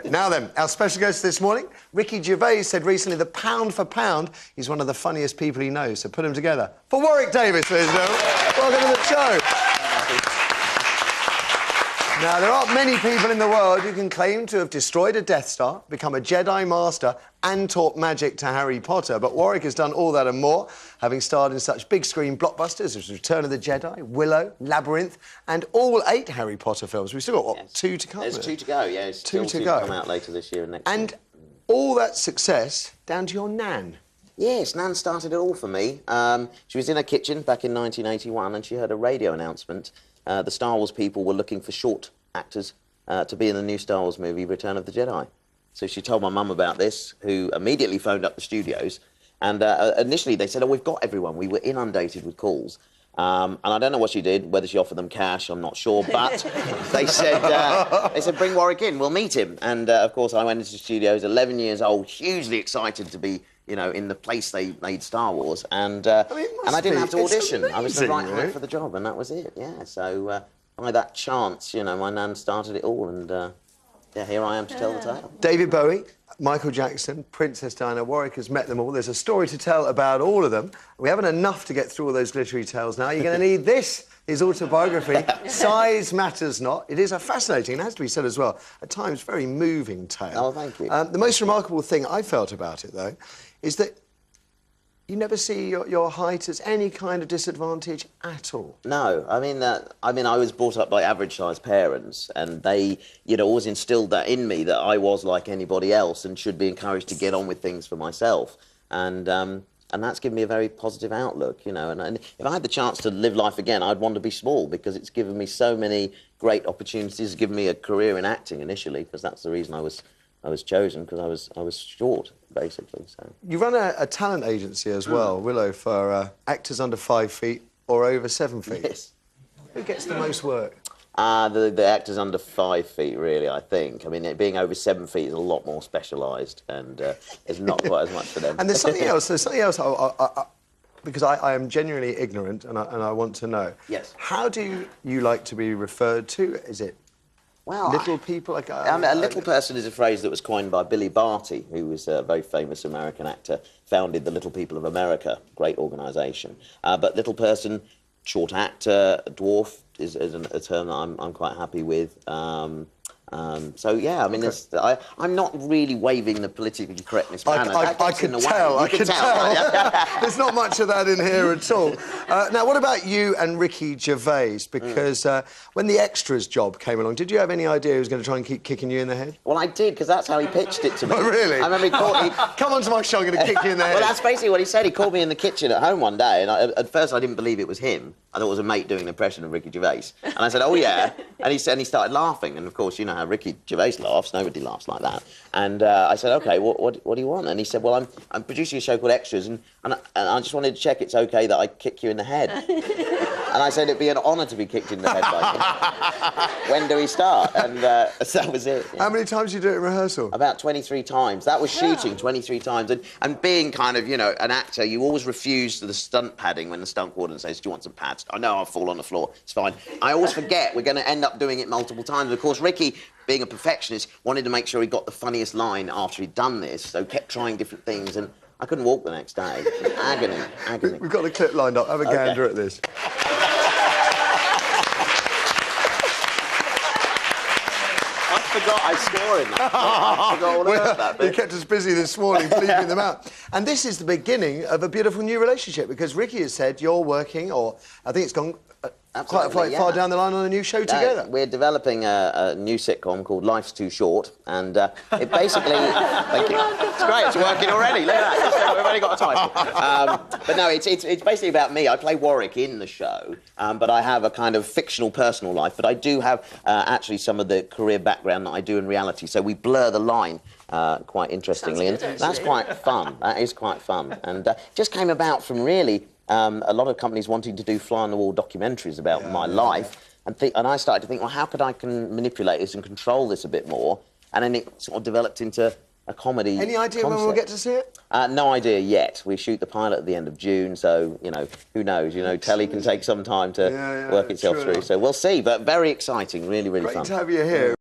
Now then, our special guest this morning, Ricky Gervais, said recently that pound for pound, he's one of the funniest people he knows. So put them together for Warwick Davies, ladies and gentlemen. Welcome to the show. Now, there aren't many people in the world who can claim to have destroyed a Death Star, become a Jedi Master and taught magic to Harry Potter. But Warwick has done all that and more, having starred in such big-screen blockbusters as Return of the Jedi, Willow, Labyrinth and all 8 Harry Potter films. We've still got, what, 2 to come? There's 2 to go, yeah. There's 2 to go. Come out later this year and next year. And all that success down to your nan. Yes, Nan started it all for me. She was in her kitchen back in 1981 and she heard a radio announcement. The Star Wars people were looking for short actors to be in the new Star Wars movie, Return of the Jedi. So she told my mum about this, who immediately phoned up the studios. And initially they said, oh, we've got everyone. We were inundated with calls. And I don't know what she did, whether she offered them cash, I'm not sure. But they said, bring Warwick in, we'll meet him. And, of course, I went into the studios, 11 years old, hugely excited to be, you know, in the place they made Star Wars. And I didn't have to audition. I was the right height for the job, and that was it, yeah. So by that chance, you know, my nan started it all, and yeah, here I am to tell the tale. David Bowie, Michael Jackson, Princess Diana, Warwick has met them all. There's a story to tell about all of them. We haven't enough to get through all those glittery tales now. You're going to need this, his autobiography, Size Matters Not. It is a fascinating, and it has to be said as well, at times very moving tale. Oh, thank you. The most remarkable thing I felt about it, though, is that you never see your height as any kind of disadvantage at all. No, I mean, I was brought up by average-sized parents, and they, you know, always instilled that in me, that I was like anybody else and should be encouraged to get on with things for myself. And that's given me a very positive outlook, you know. And if I had the chance to live life again, I'd want to be small, because it's given me so many great opportunities. It's given me a career in acting initially, because that's the reason I was chosen, because I was short, basically. So you run a talent agency as well, Willow, for actors under 5 feet or over 7 feet. Yes. Who gets the most work? The actors under 5 feet, really, I think. I mean, being over 7 feet is a lot more specialised, and there's not quite as much for them. And there's something else. Because I am genuinely ignorant, and I want to know. Yes. How do you like to be referred to? Is it little people? Like, a little person is a phrase that was coined by Billy Barty, who was a very famous American actor, founded the Little People of America, great organisation. But little person, short actor, dwarf is a term that I'm quite happy with. So, yeah, I mean, I'm not really waving the politically correctness banner. I could tell. There's not much of that in here at all. Now, what about you and Ricky Gervais? Because when the Extras job came along, did you have any idea he was going to try and keep kicking you in the head? Well, I did, because that's how he pitched it to me. Oh, really? I remember he called... Come on to my show, I'm going to kick you in the head. Well, that's basically what he said. He called me in the kitchen at home one day, and at first I didn't believe it was him. I thought it was a mate doing an impression of Ricky Gervais. And I said, oh, yeah. And he started laughing. And, of course, you know how Ricky Gervais laughs. Nobody laughs like that. And I said, OK, what do you want? And he said, well, I'm producing a show called Extras, and I just wanted to check it's OK that I kick you in the head. And I said, it'd be an honour to be kicked in the head by you. When do we start? And so that was it. Yeah. How many times did you do it in rehearsal? About 23 times. That was shooting 23 times. And being kind of, you know, an actor, you always refuse the stunt padding when the stunt coordinator says, do you want some pads? I know I'll fall on the floor. It's fine. I always forget we're going to end up doing it multiple times. Of course, Ricky, being a perfectionist, wanted to make sure he got the funniest line after he'd done this, so kept trying different things, and I couldn't walk the next day. Agony. We've got the clip lined up. Have a gander at this. I forgot I score in that. I forgot all about that bit. He kept us busy this morning, bleeping them out. And this is the beginning of a beautiful new relationship, because Ricky has said you're working, or I think it's gone quite far down the line on a new show together. We're developing a new sitcom called Life's Too Short, and it basically... Thank you. It's great, it's working already. Look at that. We've only got a title. But no, it's basically about me. I play Warwick in the show, but I have a kind of fictional personal life, but I do have actually some of the career background that I do in reality, so we blur the line quite interestingly, and that's quite fun. That is quite fun. And just came about from really... a lot of companies wanting to do fly-on-the-wall documentaries about my life, and I started to think, well, how could I manipulate this and control this a bit more? And then it sort of developed into a comedy. Any idea when we'll get to see it? No idea yet. We shoot the pilot at the end of June, so, you know, who knows? You know, telly can take some time to work itself through. So we'll see, but very exciting, really, really fun. Great to have you here.